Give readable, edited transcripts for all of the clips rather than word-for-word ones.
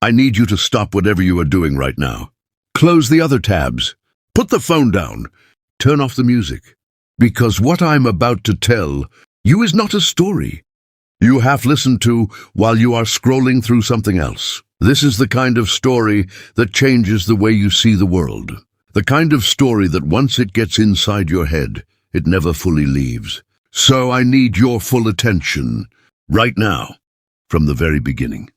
I need you to stop whatever you are doing right now. Close the other tabs. Put the phone down. Turn off the music. Because what I'm about to tell you is not a story you half listened to while you are scrolling through something else. This is the kind of story that changes the way you see the world. The kind of story that once it gets inside your head, it never fully leaves. So I need your full attention, right now, from the very beginning.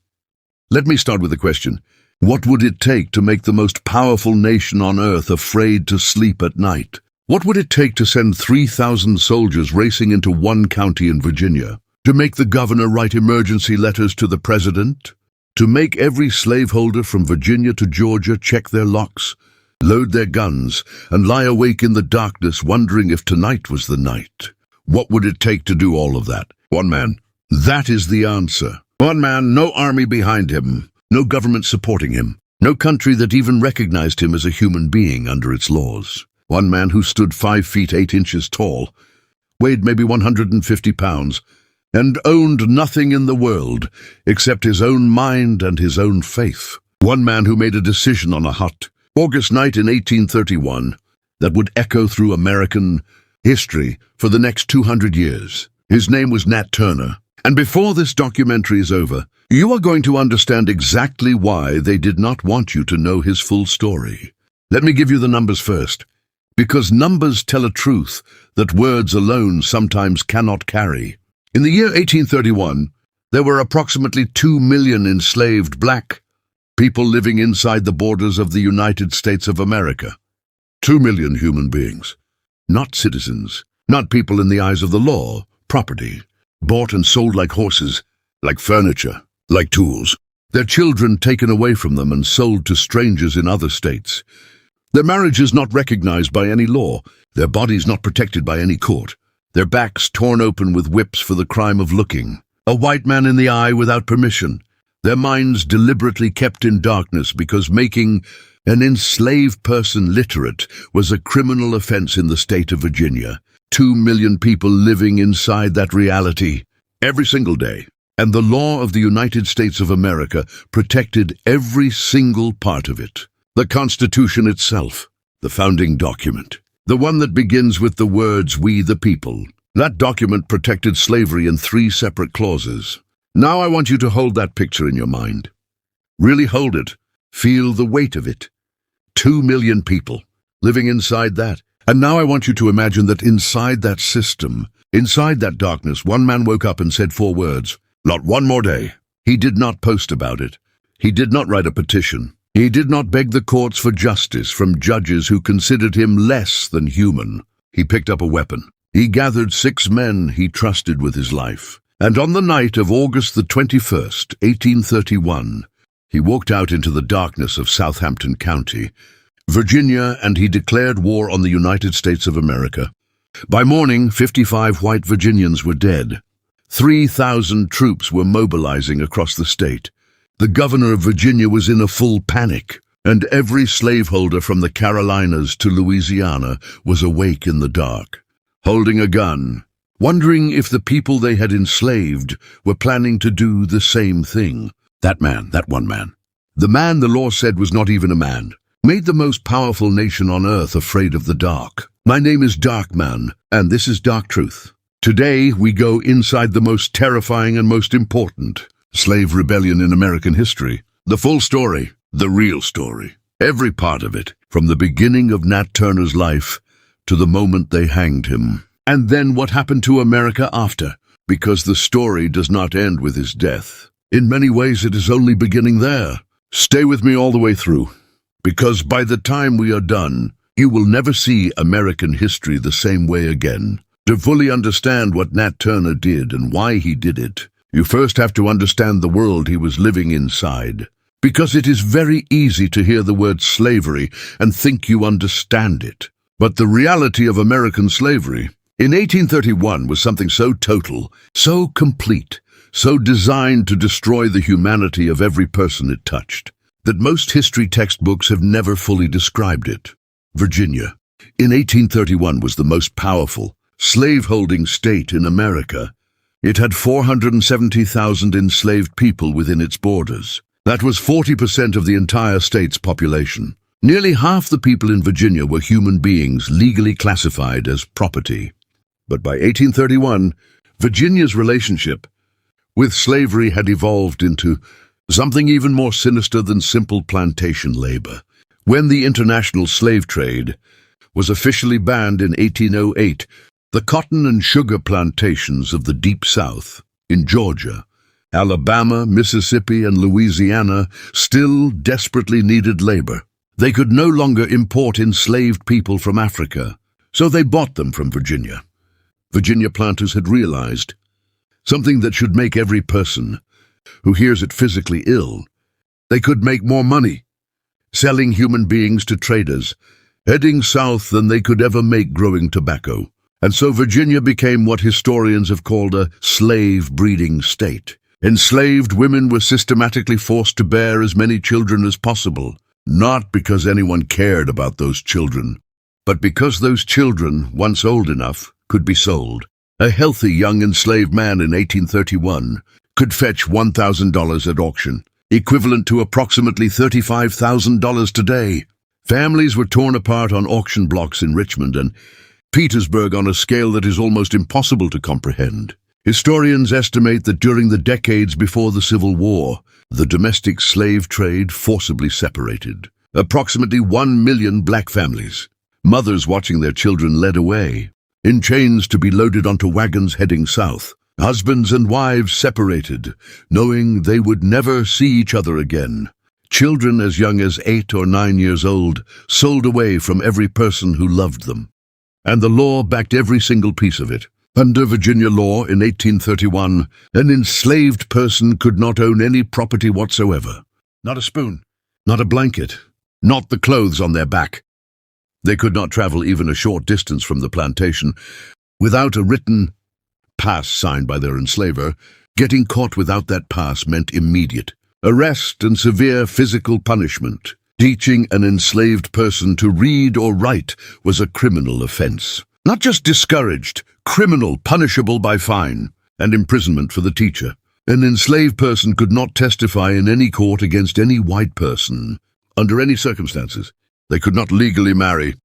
Let me start with a question. What would it take to make the most powerful nation on earth afraid to sleep at night? What would it take to send 3,000 soldiers racing into one county in Virginia? To make the governor write emergency letters to the president? To make every slaveholder from Virginia to Georgia check their locks, load their guns, and lie awake in the darkness wondering if tonight was the night? What would it take to do all of that? One man. That is the answer. One man, no army behind him, no government supporting him, no country that even recognized him as a human being under its laws. One man who stood 5 feet 8 inches tall, weighed maybe 150 pounds, and owned nothing in the world except his own mind and his own faith. One man who made a decision on a hot August night in 1831 that would echo through American history for the next 200 years. His name was Nat Turner. And before this documentary is over, you are going to understand exactly why they did not want you to know his full story. Let me give you the numbers first, because numbers tell a truth that words alone sometimes cannot carry. In the year 1831, there were approximately 2 million enslaved black people living inside the borders of the United States of America. 2 million human beings, not citizens, not people in the eyes of the law, property, bought and sold like horses, like furniture, like tools. Their children taken away from them and sold to strangers in other states. Their marriages not recognized by any law, their bodies not protected by any court. Their backs torn open with whips for the crime of looking, a white man in the eye without permission, their minds deliberately kept in darkness because making an enslaved person literate was a criminal offense in the state of Virginia. 2 million people living inside that reality every single day. And the law of the United States of America protected every single part of it. The Constitution itself, the founding document. The one that begins with the words, "We the people." That document protected slavery in 3 separate clauses. Now I want you to hold that picture in your mind. Really hold it. Feel the weight of it. 2 million people living inside that. And now I want you to imagine that inside that system, inside that darkness, one man woke up and said 4 words. Not one more day. He did not post about it. He did not write a petition. He did not beg the courts for justice from judges who considered him less than human. He picked up a weapon. He gathered 6 men he trusted with his life. And on the night of August the 21st, 1831, he walked out into the darkness of Southampton County, Virginia, and he declared war on the United States of America. By morning, 55 white Virginians were dead. 3,000 troops were mobilizing across the state. The governor of Virginia was in a full panic, and every slaveholder from the Carolinas to Louisiana was awake in the dark, holding a gun, wondering if the people they had enslaved were planning to do the same thing. That one man, the man the law said was not even a man, made the most powerful nation on earth afraid of the dark. My name is Dark Man, and this is Dark Truth. Today we go inside the most terrifying and most important slave rebellion in American history. The full story, the real story, every part of it, from the beginning of Nat Turner's life to the moment they hanged him. And then what happened to America after, because the story does not end with his death. In many ways it is only beginning there. Stay with me all the way through, because by the time we are done, you will never see American history the same way again. To fully understand what Nat Turner did and why he did it, you first have to understand the world he was living inside. Because it is very easy to hear the word slavery and think you understand it. But the reality of American slavery in 1831 was something so total, so complete, so designed to destroy the humanity of every person it touched, that most history textbooks have never fully described it. Virginia, in 1831, was the most powerful, slave-holding state in America. It had 470,000 enslaved people within its borders. That was 40% of the entire state's population. Nearly half the people in Virginia were human beings legally classified as property. But by 1831, Virginia's relationship with slavery had evolved into something even more sinister than simple plantation labor. When the international slave trade was officially banned in 1808, the cotton and sugar plantations of the Deep South, in Georgia, Alabama, Mississippi, and Louisiana, still desperately needed labor. They could no longer import enslaved people from Africa, so they bought them from Virginia. Virginia planters had realized something that should make every person who hears it physically ill. They could make more money selling human beings to traders, heading south, than they could ever make growing tobacco. And so Virginia became what historians have called a slave-breeding state. Enslaved women were systematically forced to bear as many children as possible, not because anyone cared about those children, but because those children, once old enough, could be sold. A healthy young enslaved man in 1831 could fetch $1,000 at auction, equivalent to approximately $35,000 today. Families were torn apart on auction blocks in Richmond and Petersburg on a scale that is almost impossible to comprehend. Historians estimate that during the decades before the Civil War, the domestic slave trade forcibly separated approximately 1 million black families, mothers watching their children led away in chains to be loaded onto wagons heading south, husbands and wives separated, knowing they would never see each other again. Children as young as 8 or 9 years old sold away from every person who loved them. And the law backed every single piece of it. Under Virginia law in 1831, an enslaved person could not own any property whatsoever. Not a spoon, not a blanket, not the clothes on their back. They could not travel even a short distance from the plantation without a written pass signed by their enslaver. Getting caught without that pass meant immediate arrest and severe physical punishment. Teaching an enslaved person to read or write was a criminal offense. Not just discouraged, criminal, punishable by fine and imprisonment for the teacher. An enslaved person could not testify in any court against any white person, under any circumstances. They could not legally marry.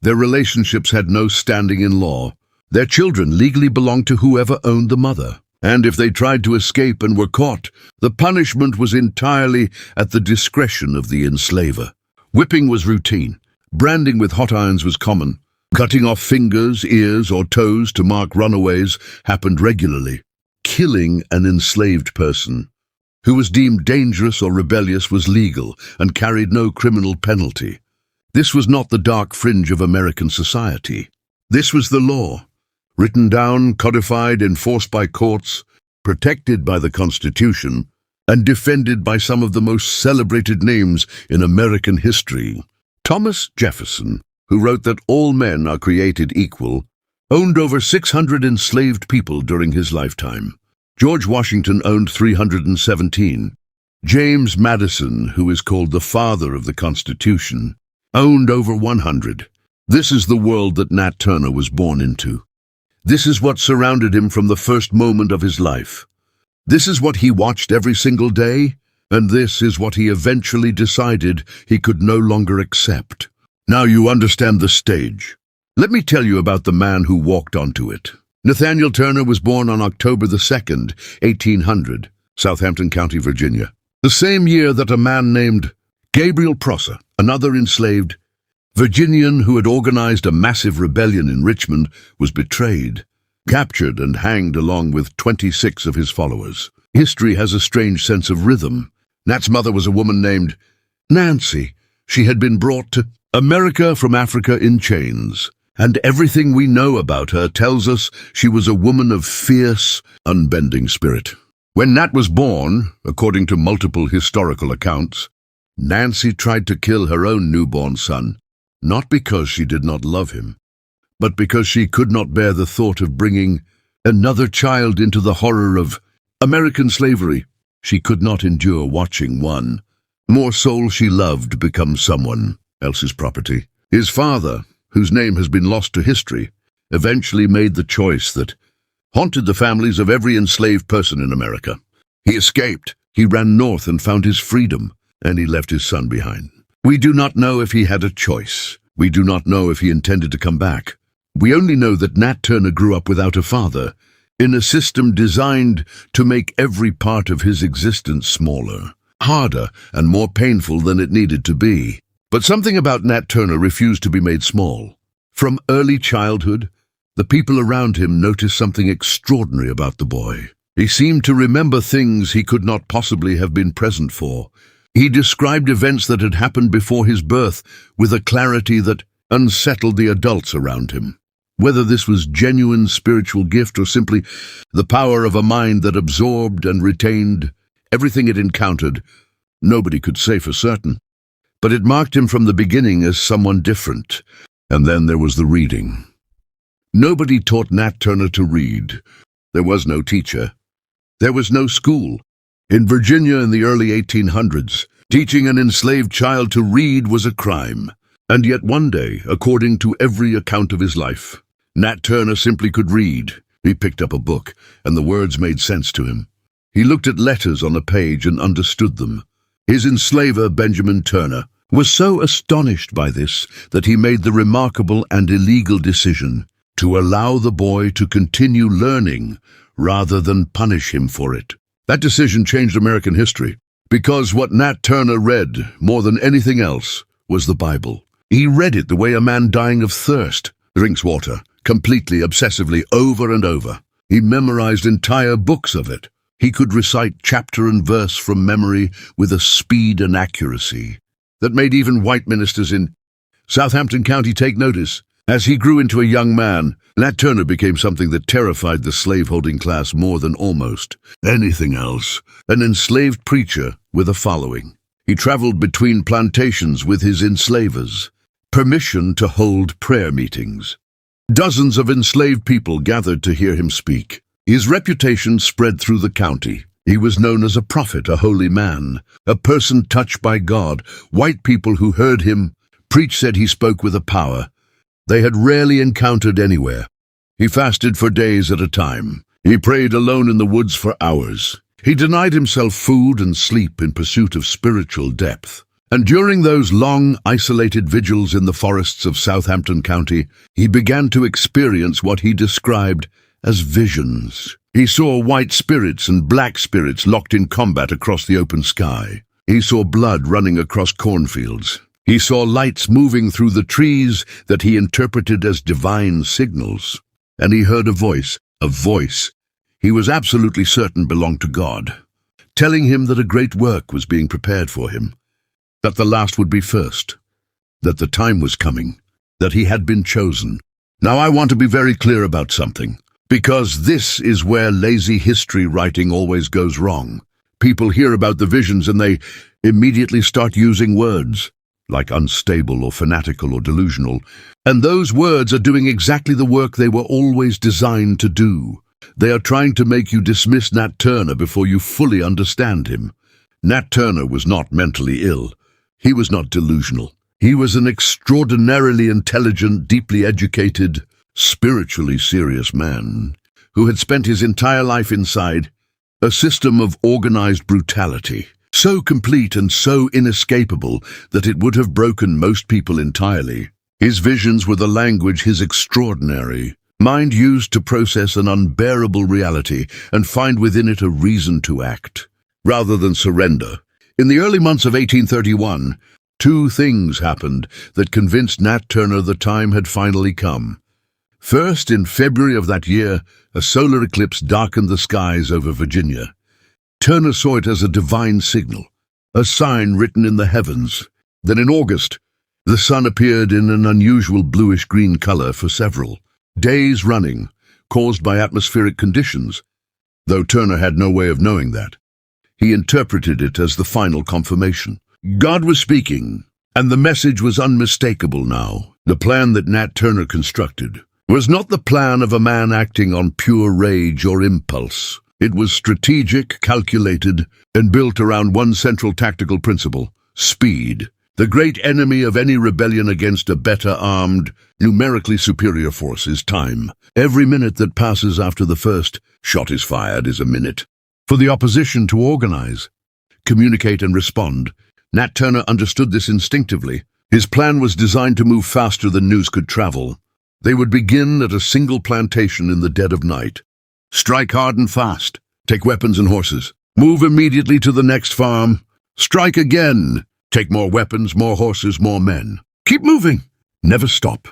Their relationships had no standing in law. Their children legally belonged to whoever owned the mother. And if they tried to escape and were caught, the punishment was entirely at the discretion of the enslaver. Whipping was routine. Branding with hot irons was common. Cutting off fingers, ears, or toes to mark runaways happened regularly. Killing an enslaved person who was deemed dangerous or rebellious was legal and carried no criminal penalty. This was not the dark fringe of American society. This was the law, written down, codified, enforced by courts, protected by the Constitution, and defended by some of the most celebrated names in American history. Thomas Jefferson, who wrote that all men are created equal, owned over 600 enslaved people during his lifetime. George Washington owned 317. James Madison, who is called the father of the Constitution, owned over 100. This is the world that Nat Turner was born into. This is what surrounded him from the first moment of his life. This is what he watched every single day, and this is what he eventually decided he could no longer accept. Now you understand the stage. Let me tell you about the man who walked onto it. Nathaniel Turner was born on October the 2nd, 1800, Southampton County, Virginia. The same year that a man named Gabriel Prosser, another enslaved Virginian who had organized a massive rebellion in Richmond, was betrayed, captured, and hanged along with 26 of his followers. History has a strange sense of rhythm. Nat's mother was a woman named Nancy. She had been brought to America from Africa in chains, and everything we know about her tells us she was a woman of fierce, unbending spirit. When Nat was born, according to multiple historical accounts, Nancy tried to kill her own newborn son, not because she did not love him, but because she could not bear the thought of bringing another child into the horror of American slavery. She could not endure watching one more soul she loved become someone else's property. His father, whose name has been lost to history, eventually made the choice that haunted the families of every enslaved person in America. He escaped, He ran north and found his freedom, and he left his son behind. We do not know if he had a choice. We do not know if he intended to come back. We only know that Nat Turner grew up without a father, in a system designed to make every part of his existence smaller, harder, and more painful than it needed to be. But something about Nat Turner refused to be made small. From early childhood, the people around him noticed something extraordinary about the boy. He seemed to remember things he could not possibly have been present for. He described events that had happened before his birth with a clarity that unsettled the adults around him. Whether this was genuine spiritual gift or simply the power of a mind that absorbed and retained everything it encountered, nobody could say for certain. But it marked him from the beginning as someone different. And then there was the reading. Nobody taught Nat Turner to read. There was no teacher. There was no school. In Virginia in the early 1800s, teaching an enslaved child to read was a crime. And yet one day, according to every account of his life, Nat Turner simply could read. He picked up a book, and the words made sense to him. He looked at letters on a page and understood them. His enslaver, Benjamin Turner, was so astonished by this that he made the remarkable and illegal decision to allow the boy to continue learning rather than punish him for it. That decision changed American history, because what Nat Turner read, more than anything else, was the Bible. He read it the way a man dying of thirst drinks water, completely, obsessively, over and over. He memorized entire books of it. He could recite chapter and verse from memory with a speed and accuracy that made even white ministers in Southampton County take notice. As he grew into a young man, Nat Turner became something that terrified the slaveholding class more than almost anything else. An enslaved preacher with a following. He traveled between plantations with his enslavers. Permission to hold prayer meetings. Dozens of enslaved people gathered to hear him speak. His reputation spread through the county. He was known as a prophet, a holy man, a person touched by God. White people who heard him preach said he spoke with a power they had rarely encountered anywhere. He fasted for days at a time. He prayed alone in the woods for hours. He denied himself food and sleep in pursuit of spiritual depth. And during those long, isolated vigils in the forests of Southampton County, he began to experience what he described as visions. He saw white spirits and black spirits locked in combat across the open sky. He saw blood running across cornfields. He saw lights moving through the trees that he interpreted as divine signals. And he heard a voice he was absolutely certain belonged to God, telling him that a great work was being prepared for him, that the last would be first, that the time was coming, that he had been chosen. Now I want to be very clear about something, because this is where lazy history writing always goes wrong. People hear about the visions and they immediately start using words like unstable or fanatical or delusional, and those words are doing exactly the work they were always designed to do. They are trying to make you dismiss Nat Turner before you fully understand him. Nat Turner was not mentally ill. He was not delusional. He was an extraordinarily intelligent, deeply educated, spiritually serious man who had spent his entire life inside a system of organized brutality, so complete and so inescapable that it would have broken most people entirely. His visions were the language his extraordinary mind used to process an unbearable reality and find within it a reason to act, rather than surrender. In the early months of 1831, two things happened that convinced Nat Turner the time had finally come. First, in February of that year, a solar eclipse darkened the skies over Virginia. Turner saw it as a divine signal, a sign written in the heavens. Then in August, the sun appeared in an unusual bluish-green color for several days running, caused by atmospheric conditions, though Turner had no way of knowing that. He interpreted it as the final confirmation. God was speaking, and the message was unmistakable now. The plan that Nat Turner constructed was not the plan of a man acting on pure rage or impulse. It was strategic, calculated, and built around one central tactical principle: speed. The great enemy of any rebellion against a better armed, numerically superior force is time. Every minute that passes after the first shot is fired is a minute for the opposition to organize. communicate and respond. Nat Turner understood this instinctively. His plan was designed to move faster than news could travel. They would begin at a single plantation in the dead of night. Strike hard and fast. Take weapons and horses. Move immediately to the next farm. Strike again. Take more weapons, more horses, more men. Keep moving. Never stop.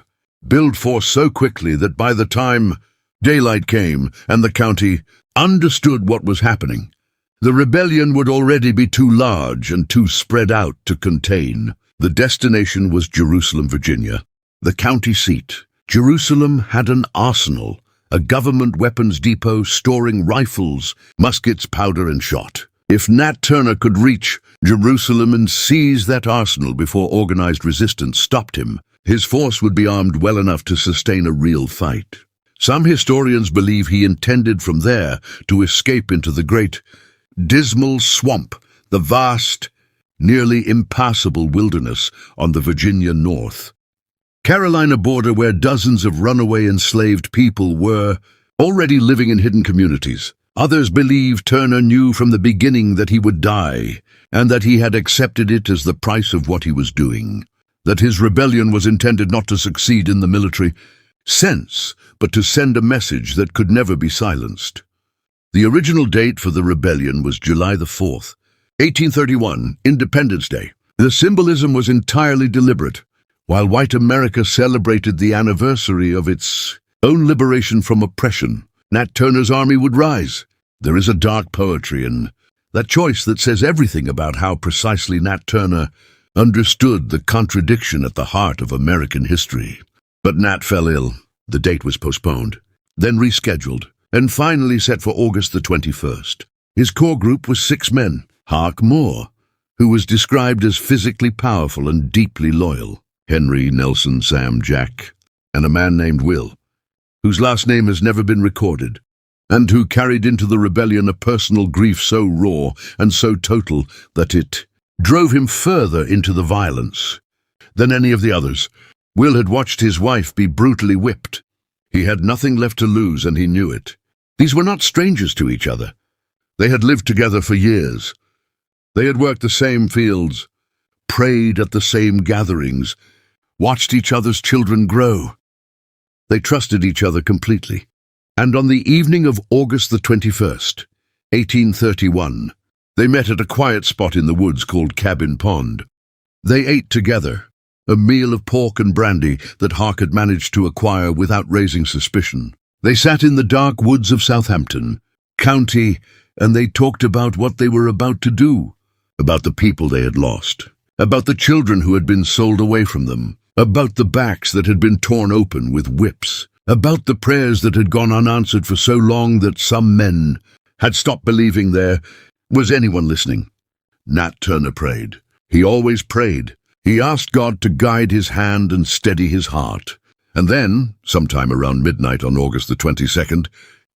Build force so quickly that by the time daylight came and the county understood what was happening, the rebellion would already be too large and too spread out to contain. The destination was Jerusalem, Virginia, the county seat. Jerusalem had an arsenal, a government weapons depot storing rifles, muskets, powder, and shot. If Nat Turner could reach Jerusalem and seize that arsenal before organized resistance stopped him, his force would be armed well enough to sustain a real fight. Some historians believe he intended from there to escape into the great, dismal swamp, the vast, nearly impassable wilderness on the Virginia north. Carolina border, where dozens of runaway enslaved people were already living in hidden communities. Others believe Turner knew from the beginning that he would die, and that he had accepted it as the price of what he was doing. That his rebellion was intended not to succeed in the military sense, but to send a message that could never be silenced. The original date for the rebellion was July the 4th, 1831, Independence Day. The symbolism was entirely deliberate. While white America celebrated the anniversary of its own liberation from oppression, Nat Turner's army would rise. There is a dark poetry in that choice that says everything about how precisely Nat Turner understood the contradiction at the heart of American history. But Nat fell ill. The date was postponed, then rescheduled, and finally set for August the 21st. His core group was 6 men. Hark Moore, who was described as physically powerful and deeply loyal. Henry, Nelson, Sam, Jack, and a man named Will, whose last name has never been recorded, and who carried into the rebellion a personal grief so raw and so total that it drove him further into the violence than any of the others. Will had watched his wife be brutally whipped. He had nothing left to lose, and he knew it. These were not strangers to each other. They had lived together for years. They had worked the same fields, prayed at the same gatherings, watched each other's children grow. They trusted each other completely. And on the evening of August the 21st, 1831, they met at a quiet spot in the woods called Cabin Pond. They ate together, a meal of pork and brandy that Hark had managed to acquire without raising suspicion. They sat in the dark woods of Southampton County, and they talked about what they were about to do, about the people they had lost, about the children who had been sold away from them, about the backs that had been torn open with whips, about the prayers that had gone unanswered for so long that some men had stopped believing there was anyone listening. Nat Turner prayed. He always prayed. He asked God to guide his hand and steady his heart. And then, sometime around midnight on August the 22nd,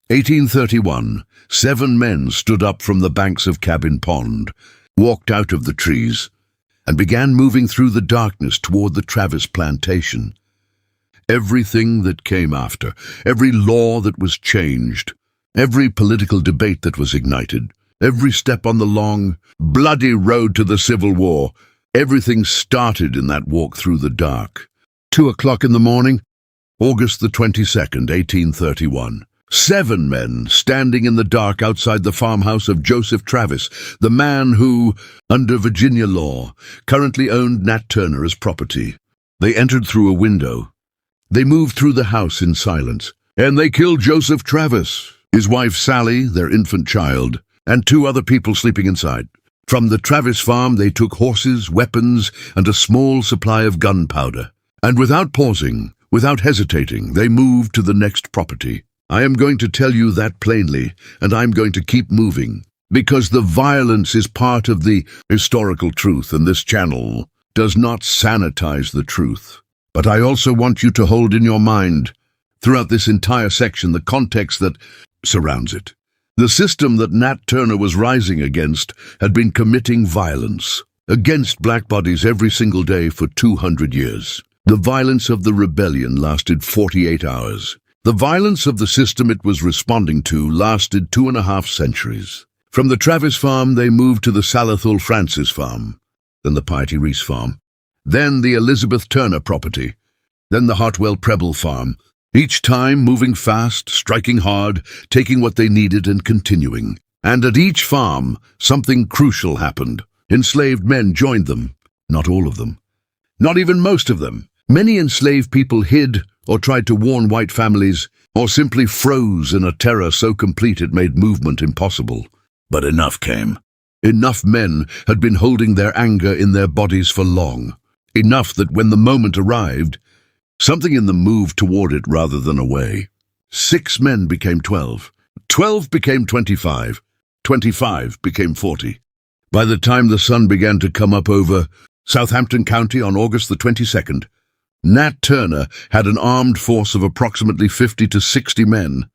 1831, 7 men stood up from the banks of Cabin Pond, walked out of the trees, and began moving through the darkness toward the Travis plantation. Everything that came after, every law that was changed, every political debate that was ignited, every step on the long, bloody road to the Civil War, everything started in that walk through the dark. 2 o'clock in the morning, August the 22nd, 1831. 7 men standing in the dark outside the farmhouse of Joseph Travis, the man who, under Virginia law, currently owned Nat Turner as property. They entered through a window. They moved through the house in silence, and they killed Joseph Travis, his wife Sally, their infant child, and 2 other people sleeping inside. From the Travis farm they took horses, weapons, and a small supply of gunpowder. And without pausing, without hesitating, they moved to the next property. I am going to tell you that plainly, and I'm going to keep moving, because the violence is part of the historical truth, and this channel does not sanitize the truth. But I also want you to hold in your mind, throughout this entire section, the context that surrounds it. The system that Nat Turner was rising against had been committing violence against black bodies every single day for 200 years. The violence of the rebellion lasted 48 hours. The violence of the system it was responding to lasted 2.5 centuries. From the Travis farm, they moved to the Salathul Francis farm, then the Piety Reese farm, then the Elizabeth Turner property, then the Hartwell Preble farm, each time moving fast, striking hard, taking what they needed and continuing. And at each farm, something crucial happened. Enslaved men joined them. Not all of them. Not even most of them. Many enslaved people hid or tried to warn white families, or simply froze in a terror so complete it made movement impossible. But enough came. Enough men had been holding their anger in their bodies for long. Enough that when the moment arrived, something in them moved toward it rather than away. 6 men became 12. 12 became 25. 25 became 40. By the time the sun began to come up over Southampton County on August the 22nd, Nat Turner had an armed force of approximately 50 to 60 men,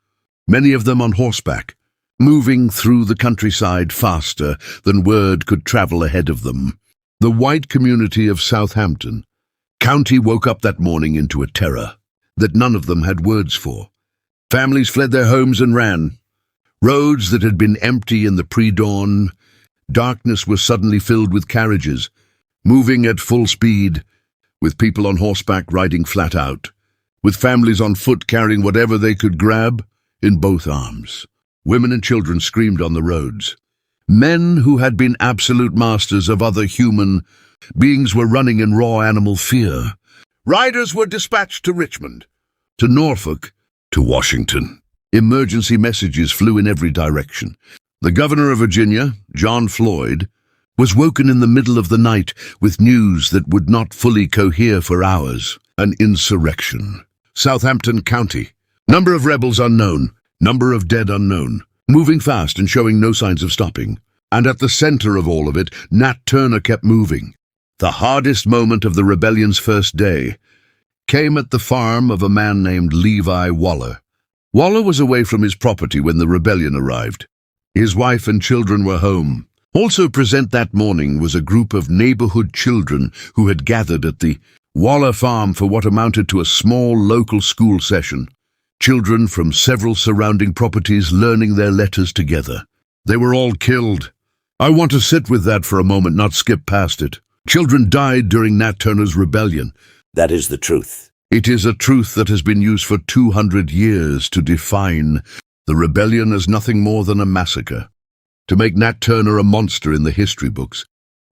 many of them on horseback, moving through the countryside faster than word could travel ahead of them. The white community of Southampton County woke up that morning into a terror that none of them had words for. Families fled their homes and ran. Roads that had been empty in the pre-dawn darkness were suddenly filled with carriages, moving at full speed, with people on horseback riding flat out, with families on foot carrying whatever they could grab in both arms. Women and children screamed on the roads. Men who had been absolute masters of other human beings were running in raw animal fear. Riders were dispatched to Richmond, to Norfolk, to Washington. Emergency messages flew in every direction. The governor of Virginia, John Floyd, was woken in the middle of the night with news that would not fully cohere for hours. An insurrection. Southampton County. Number of rebels unknown. Number of dead unknown. Moving fast and showing no signs of stopping. And at the center of all of it, Nat Turner kept moving. The hardest moment of the rebellion's first day came at the farm of a man named Levi Waller. Waller was away from his property when the rebellion arrived. His wife and children were home. Also present that morning was a group of neighborhood children who had gathered at the Waller farm for what amounted to a small local school session. Children from several surrounding properties learning their letters together. They were all killed. I want to sit with that for a moment, not skip past it. Children died during Nat Turner's rebellion. That is the truth. It is a truth that has been used for 200 years to define the rebellion as nothing more than a massacre, to make Nat Turner a monster in the history books,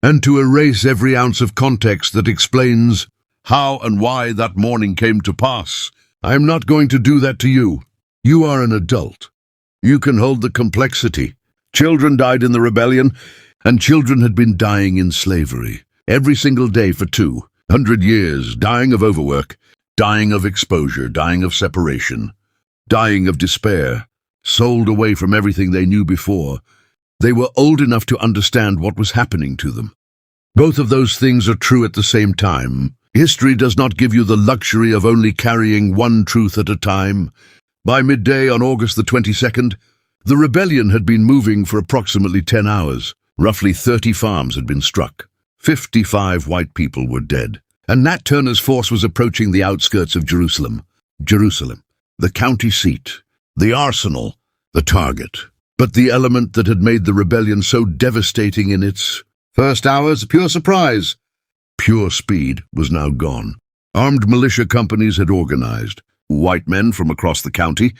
and to erase every ounce of context that explains how and why that morning came to pass. I am not going to do that to you. You are an adult. You can hold the complexity. Children died in the rebellion, and children had been dying in slavery. Every single day for 200 years, dying of overwork, dying of exposure, dying of separation, dying of despair, sold away from everything they knew before. They were old enough to understand what was happening to them. Both of those things are true at the same time. History does not give you the luxury of only carrying one truth at a time. By midday on August the 22nd, the rebellion had been moving for approximately 10 hours. Roughly 30 farms had been struck. 55 white people were dead. And Nat Turner's force was approaching the outskirts of Jerusalem. Jerusalem, the county seat, the arsenal, the target. But the element that had made the rebellion so devastating in its first hours, pure surprise, pure speed, was now gone. Armed militia companies had organized. White men from across the county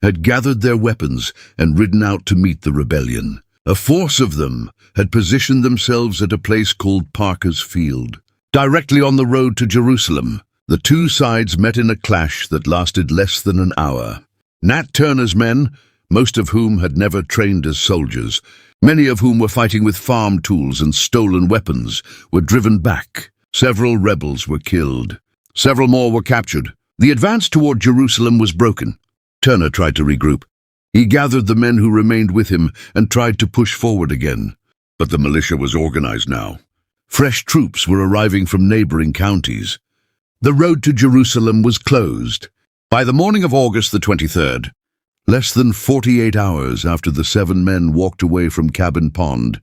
had gathered their weapons and ridden out to meet the rebellion. A force of them had positioned themselves at a place called Parker's Field. Directly on the road to Jerusalem, the two sides met in a clash that lasted less than an hour. Nat Turner's men, most of whom had never trained as soldiers, many of whom were fighting with farm tools and stolen weapons, were driven back. Several rebels were killed. Several more were captured. The advance toward Jerusalem was broken. Turner tried to regroup. He gathered the men who remained with him and tried to push forward again. But the militia was organized now. Fresh troops were arriving from neighboring counties. The road to Jerusalem was closed. By the morning of August the 23rd, less than 48 hours after the 7 men walked away from Cabin Pond,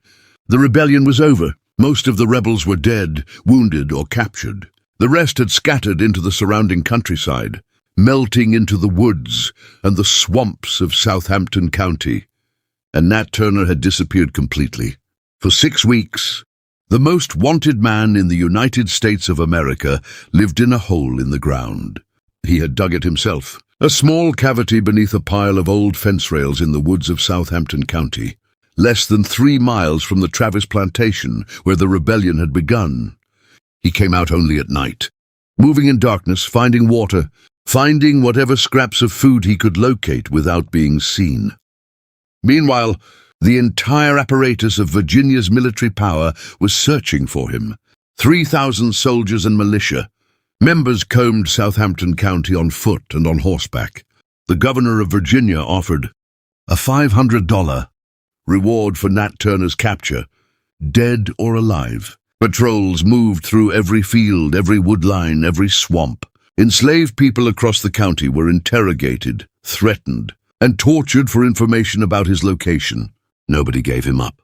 the rebellion was over. Most of the rebels were dead, wounded, or captured. The rest had scattered into the surrounding countryside, melting into the woods and the swamps of Southampton County. and Nat Turner had disappeared completely. For 6 weeks, the most wanted man in the United States of America lived in a hole in the ground. He had dug it himself, a small cavity beneath a pile of old fence rails in the woods of Southampton County, less than 3 miles from the Travis plantation where the rebellion had begun. He came out only at night, moving in darkness, finding water, finding whatever scraps of food he could locate without being seen. Meanwhile, the entire apparatus of Virginia's military power was searching for him. 3,000 soldiers and militia. Members combed Southampton County on foot and on horseback. The governor of Virginia offered a $500 reward for Nat Turner's capture, dead or alive. Patrols moved through every field, every woodline, every swamp. Enslaved people across the county were interrogated, threatened, and tortured for information about his location. Nobody gave him up.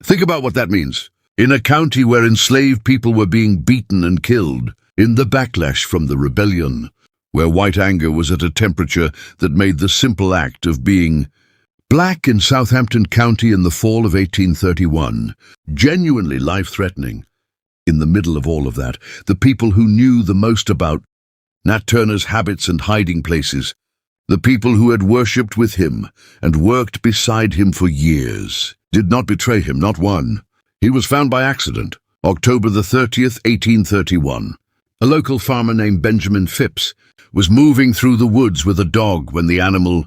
Think about what that means. In a county where enslaved people were being beaten and killed, in the backlash from the rebellion, where white anger was at a temperature that made the simple act of being black in Southampton County in the fall of 1831 genuinely life-threatening. In the middle of all of that, the people who knew the most about Nat Turner's habits and hiding places, the people who had worshipped with him and worked beside him for years, did not betray him, not one. He was found by accident, October the 30th, 1831. A local farmer named Benjamin Phipps was moving through the woods with a dog when the animal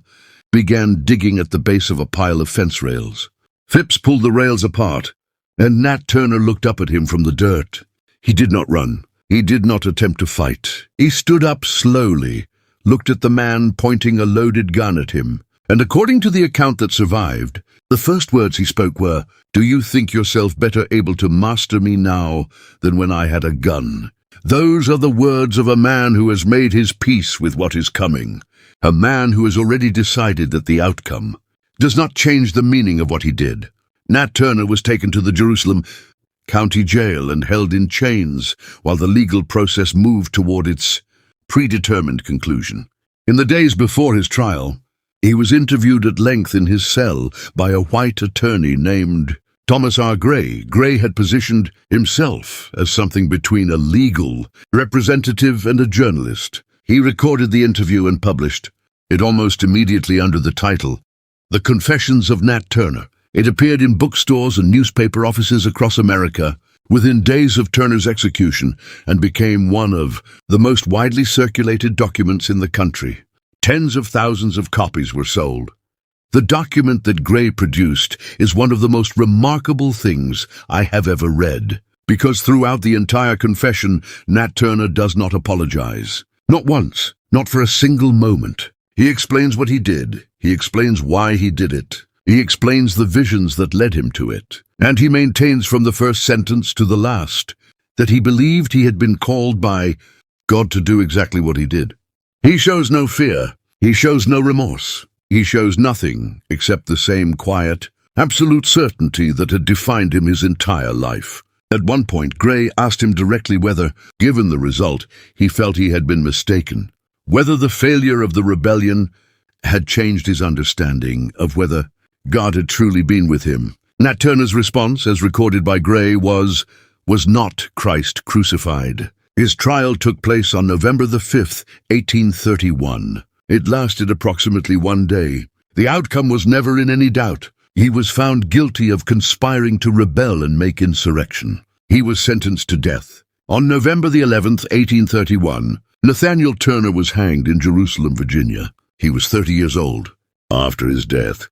began digging at the base of a pile of fence rails. Phipps pulled the rails apart, and Nat Turner looked up at him from the dirt. He did not run. He did not attempt to fight. He stood up slowly, looked at the man pointing a loaded gun at him, and according to the account that survived, the first words he spoke were, "Do you think yourself better able to master me now than when I had a gun?" Those are the words of a man who has made his peace with what is coming, a man who has already decided that the outcome does not change the meaning of what he did. Nat Turner was taken to the Jerusalem County Jail and held in chains while the legal process moved toward its predetermined conclusion. In the days before his trial, he was interviewed at length in his cell by a white attorney named Thomas R. Gray. Gray had positioned himself as something between a legal representative and a journalist. He recorded the interview and published it almost immediately under the title, The Confessions of Nat Turner. It appeared in bookstores and newspaper offices across America within days of Turner's execution and became one of the most widely circulated documents in the country. Tens of thousands of copies were sold. The document that Gray produced is one of the most remarkable things I have ever read, because throughout the entire confession, Nat Turner does not apologize. Not once, not for a single moment. He explains what he did. He explains why he did it. He explains the visions that led him to it. And he maintains from the first sentence to the last that he believed he had been called by God to do exactly what he did. He shows no fear. He shows no remorse. He shows nothing except the same quiet, absolute certainty that had defined him his entire life. At one point, Gray asked him directly whether, given the result, he felt he had been mistaken, whether the failure of the rebellion had changed his understanding of whether God had truly been with him. Nat Turner's response, as recorded by Gray, was not Christ crucified. His trial took place on November the 5th, 1831. It lasted approximately 1 day. The outcome was never in any doubt. He was found guilty of conspiring to rebel and make insurrection. He was sentenced to death. On November the 11th, 1831, Nathaniel Turner was hanged in Jerusalem, Virginia. He was 30 years old. After his death,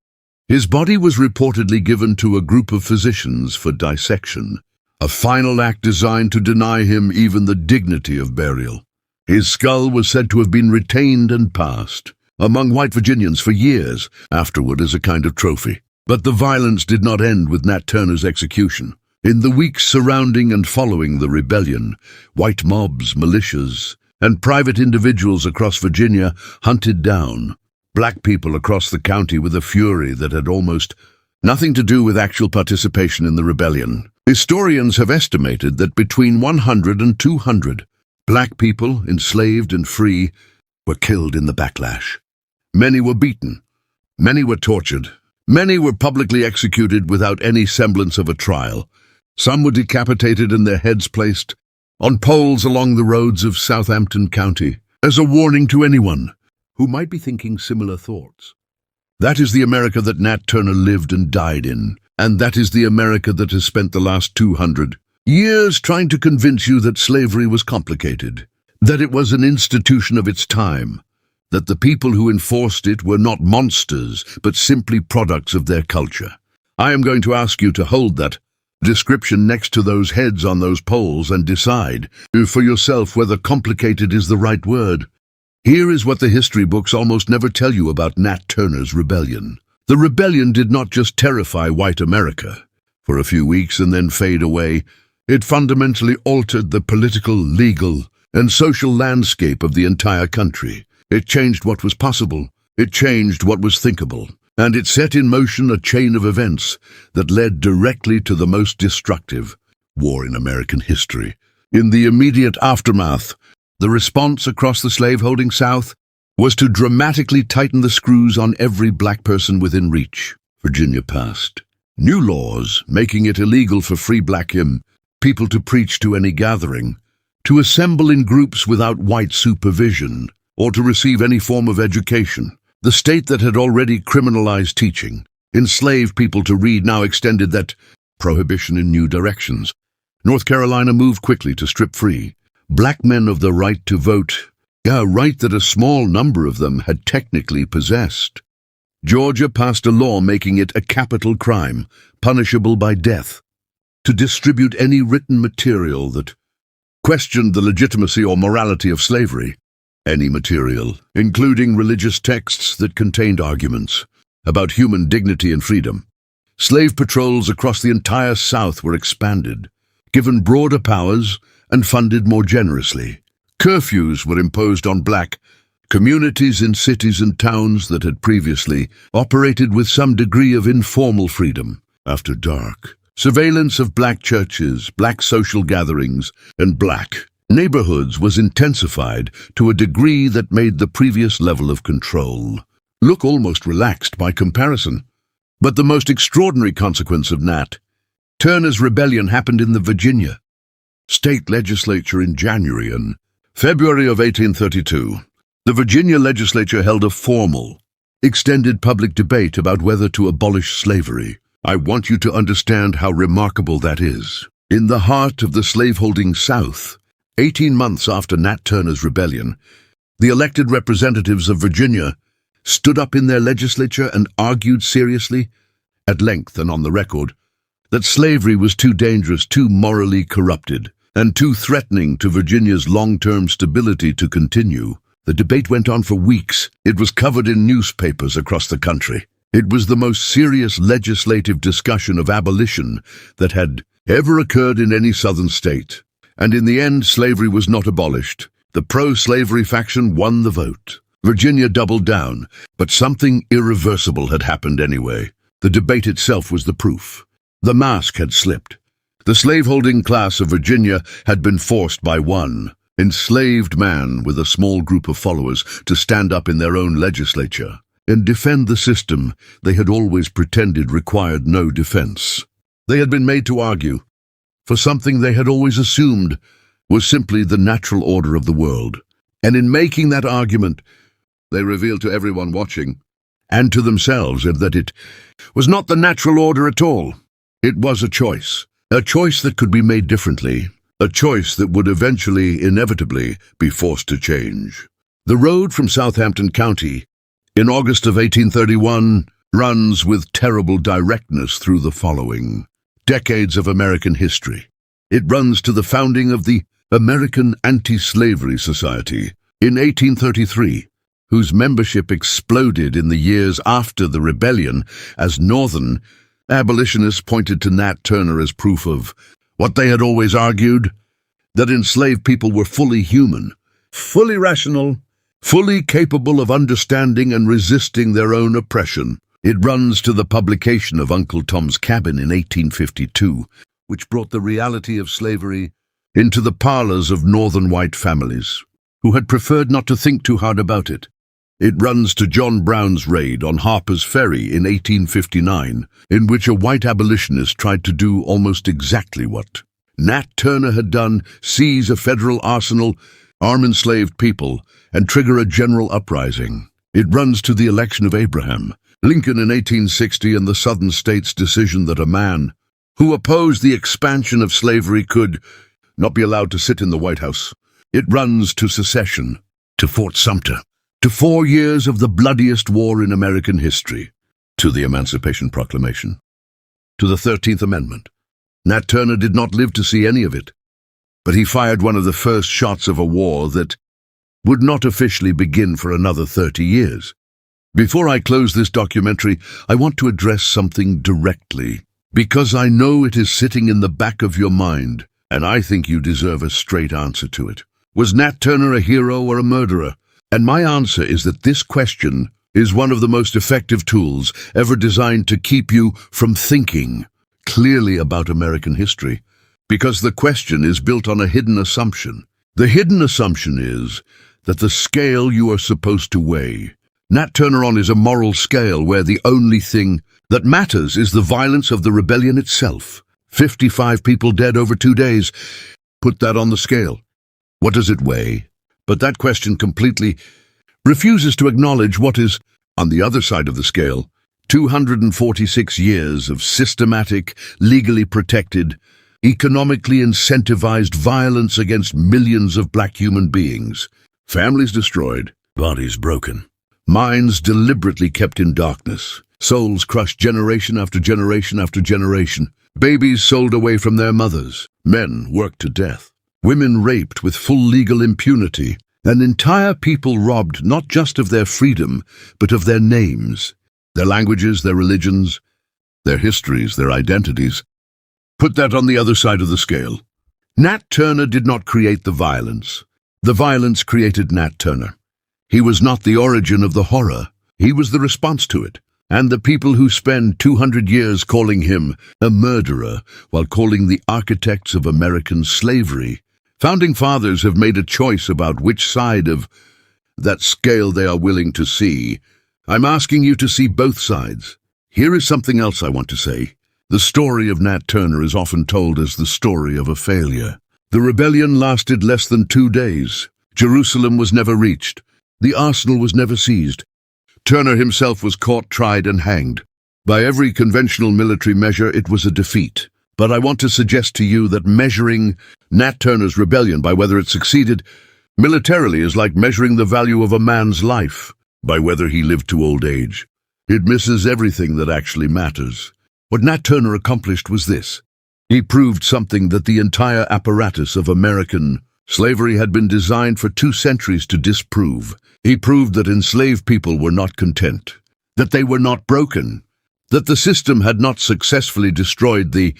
his body was reportedly given to a group of physicians for dissection, a final act designed to deny him even the dignity of burial. His skull was said to have been retained and passed among white Virginians for years afterward as a kind of trophy. But the violence did not end with Nat Turner's execution. In the weeks surrounding and following the rebellion, white mobs, militias, and private individuals across Virginia hunted down black people across the county with a fury that had almost nothing to do with actual participation in the rebellion. Historians have estimated that between 100 and 200 black people, enslaved and free, were killed in the backlash. Many were beaten. Many were tortured. Many were publicly executed without any semblance of a trial. Some were decapitated and their heads placed on poles along the roads of Southampton County, as a warning to anyone who might be thinking similar thoughts. That is the America that Nat Turner lived and died in, and that is the America that has spent the last 200 years trying to convince you that slavery was complicated, that it was an institution of its time, that the people who enforced it were not monsters, but simply products of their culture. I am going to ask you to hold that description next to those heads on those poles and decide for yourself whether complicated is the right word. Here is what the history books almost never tell you about Nat Turner's rebellion. The rebellion did not just terrify white America for a few weeks and then fade away. It fundamentally altered the political, legal, and social landscape of the entire country. It changed what was possible. It changed what was thinkable. And it set in motion a chain of events that led directly to the most destructive war in American history. In the immediate aftermath, the response across the slaveholding South was to dramatically tighten the screws on every black person within reach. Virginia passed new laws making it illegal for free black people to preach to any gathering, to assemble in groups without white supervision, or to receive any form of education. The state that had already criminalized teaching, enslaved people to read, now extended that prohibition in new directions. North Carolina moved quickly to strip free black men of the right to vote, a right that a small number of them had technically possessed. Georgia passed a law making it a capital crime, punishable by death, to distribute any written material that questioned the legitimacy or morality of slavery. Any material, including religious texts that contained arguments about human dignity and freedom. Slave patrols across the entire South were expanded, given broader powers, and funded more generously. Curfews were imposed on black communities in cities and towns that had previously operated with some degree of informal freedom. After dark, surveillance of black churches, black social gatherings, and black neighborhoods was intensified to a degree that made the previous level of control look almost relaxed by comparison. But the most extraordinary consequence of Nat Turner's rebellion happened in the Virginia state legislature in January and February of 1832. The Virginia legislature held a formal, extended public debate about whether to abolish slavery. I want you to understand how remarkable that is. In the heart of the slaveholding South, 18 months after Nat Turner's rebellion, the elected representatives of Virginia stood up in their legislature and argued seriously, at length and on the record, that slavery was too dangerous, too morally corrupted, and too threatening to Virginia's long-term stability to continue. The debate went on for weeks. It was covered in newspapers across the country. It was the most serious legislative discussion of abolition that had ever occurred in any southern state. And in the end, slavery was not abolished. The pro-slavery faction won the vote. Virginia doubled down, but something irreversible had happened anyway. The debate itself was the proof. The mask had slipped. The slaveholding class of Virginia had been forced by one enslaved man with a small group of followers to stand up in their own legislature and defend the system they had always pretended required no defense. They had been made to argue for something they had always assumed was simply the natural order of the world. And in making that argument, they revealed to everyone watching, and to themselves, that it was not the natural order at all. It was a choice that could be made differently, a choice that would eventually, inevitably, be forced to change. The road from Southampton County, in August of 1831, runs with terrible directness through the following decades of American history. It runs to the founding of the American Anti-Slavery Society in 1833, whose membership exploded in the years after the rebellion as Northern abolitionists pointed to Nat Turner as proof of what they had always argued, that enslaved people were fully human, fully rational, fully capable of understanding and resisting their own oppression. It runs to the publication of Uncle Tom's Cabin in 1852, which brought the reality of slavery into the parlors of northern white families, who had preferred not to think too hard about it. It runs to John Brown's raid on Harper's Ferry in 1859, in which a white abolitionist tried to do almost exactly what Nat Turner had done: seize a federal arsenal, arm enslaved people, and trigger a general uprising. It runs to the election of Abraham Lincoln in 1860 and the Southern states' decision that a man who opposed the expansion of slavery could not be allowed to sit in the White House. It runs to secession, to Fort Sumter, to 4 years of the bloodiest war in American history, to the Emancipation Proclamation, to the 13th Amendment. Nat Turner did not live to see any of it, but he fired one of the first shots of a war that would not officially begin for another 30 years. Before I close this documentary, I want to address something directly, because I know it is sitting in the back of your mind, and I think you deserve a straight answer to it. Was Nat Turner a hero or a murderer? And my answer is that this question is one of the most effective tools ever designed to keep you from thinking clearly about American history, because the question is built on a hidden assumption. The hidden assumption is that the scale you are supposed to weigh Nat Turner on is a moral scale where the only thing that matters is the violence of the rebellion itself. 55 people dead over 2 days. Put that on the scale. What does it weigh? But that question completely refuses to acknowledge what is on the other side of the scale. 246 years of systematic, legally protected, economically incentivized violence against millions of black human beings. Families destroyed, bodies broken, minds deliberately kept in darkness, souls crushed generation after generation after generation, babies sold away from their mothers, men worked to death, women raped with full legal impunity, an entire people robbed not just of their freedom, but of their names, their languages, their religions, their histories, their identities. Put that on the other side of the scale. Nat Turner did not create the violence. The violence created Nat Turner. He was not the origin of the horror. He was the response to it. And the people who spend 200 years calling him a murderer while calling the architects of American slavery, founding fathers have made a choice about which side of that scale they are willing to see. I'm asking you to see both sides. Here is something else I want to say. The story of Nat Turner is often told as the story of a failure. The rebellion lasted less than 2 days. Jerusalem was never reached. The arsenal was never seized. Turner himself was caught, tried, and hanged. By every conventional military measure, it was a defeat. But I want to suggest to you that measuring Nat Turner's rebellion by whether it succeeded militarily is like measuring the value of a man's life by whether he lived to old age. It misses everything that actually matters. What Nat Turner accomplished was this. He proved something that the entire apparatus of American slavery had been designed for 2 centuries to disprove. He proved that enslaved people were not content, that they were not broken, that the system had not successfully destroyed the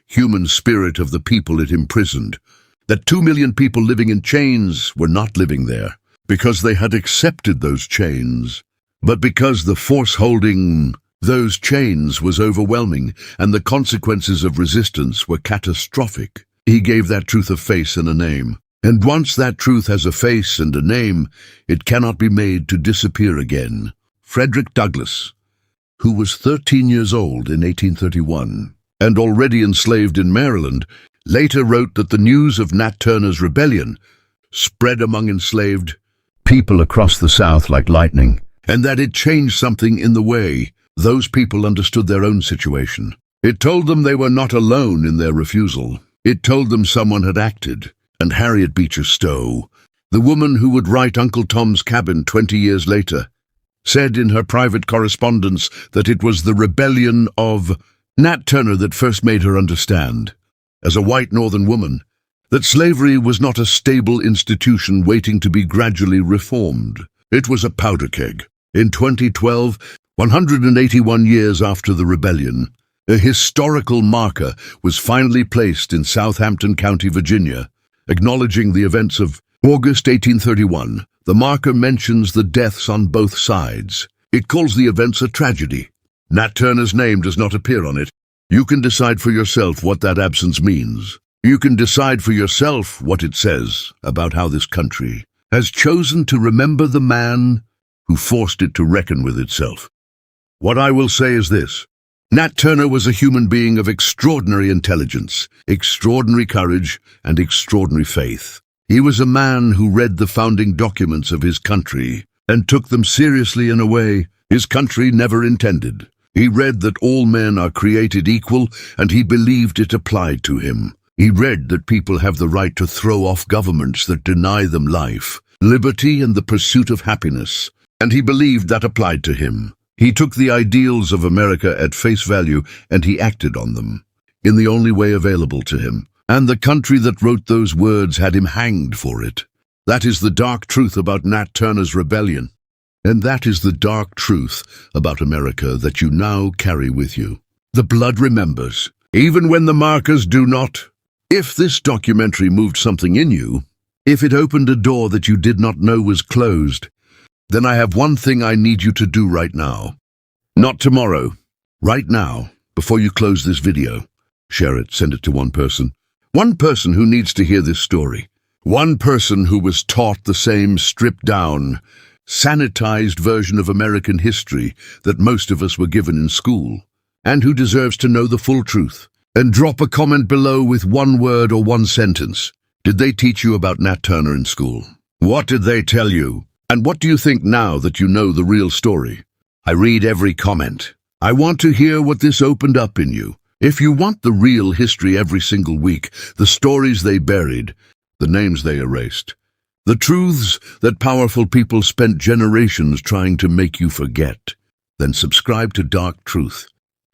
human spirit of the people it imprisoned, that 2 million people living in chains were not living there because they had accepted those chains, but because the force holding those chains was overwhelming and the consequences of resistance were catastrophic. He gave that truth a face and a name. And once that truth has a face and a name, it cannot be made to disappear again. Frederick Douglass, who was 13 years old in 1831 and already enslaved in Maryland, later wrote that the news of Nat Turner's rebellion spread among enslaved people across the South like lightning, and that it changed something in the way those people understood their own situation. It told them they were not alone in their refusal. It told them someone had acted. And Harriet Beecher Stowe, the woman who would write Uncle Tom's Cabin 20 years later, said in her private correspondence that it was the rebellion of Nat Turner that first made her understand, as a white Northern woman, that slavery was not a stable institution waiting to be gradually reformed. It was a powder keg. In 2012, 181 years after the rebellion, a historical marker was finally placed in Southampton County, Virginia, acknowledging the events of August 1831. The marker mentions the deaths on both sides. It calls the events a tragedy. Nat Turner's name does not appear on it. You can decide for yourself what that absence means. You can decide for yourself what it says about how this country has chosen to remember the man who forced it to reckon with itself. What I will say is this. Nat Turner was a human being of extraordinary intelligence, extraordinary courage, and extraordinary faith. He was a man who read the founding documents of his country and took them seriously in a way his country never intended. He read that all men are created equal, and he believed it applied to him. He read that people have the right to throw off governments that deny them life, liberty, and the pursuit of happiness, and he believed that applied to him. He took the ideals of America at face value, and he acted on them, in the only way available to him. And the country that wrote those words had him hanged for it. That is the dark truth about Nat Turner's rebellion. And that is the dark truth about America that you now carry with you. The blood remembers, even when the markers do not. If this documentary moved something in you, if it opened a door that you did not know was closed, then I have one thing I need you to do right now. Not tomorrow. Right now, before you close this video. Share it, send it to one person. One person who needs to hear this story. One person who was taught the same stripped-down, sanitized version of American history that most of us were given in school, and who deserves to know the full truth. And drop a comment below with one word or one sentence. Did they teach you about Nat Turner in school? What did they tell you? And what do you think now that you know the real story? I read every comment. I want to hear what this opened up in you. If you want the real history every single week, the stories they buried, the names they erased, the truths that powerful people spent generations trying to make you forget, then subscribe to Dark Truth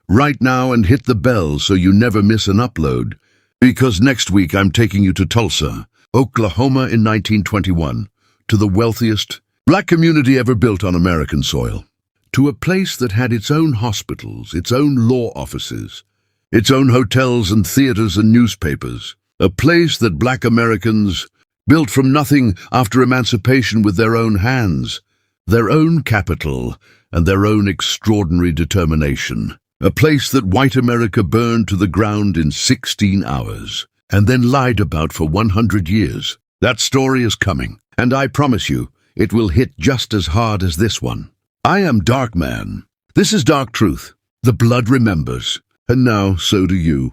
right now and hit the bell so you never miss an upload, because next week I'm taking you to Tulsa, Oklahoma in 1921, to the wealthiest black community ever built on American soil, to a place that had its own hospitals, its own law offices, its own hotels and theaters and newspapers, a place that black Americans built from nothing after emancipation with their own hands, their own capital, and their own extraordinary determination, a place that white America burned to the ground in 16 hours, and then lied about for 100 years. That story is coming, and I promise you, it will hit just as hard as this one. I am Dark Man. This is Dark Truth. The blood remembers. And now, so do you.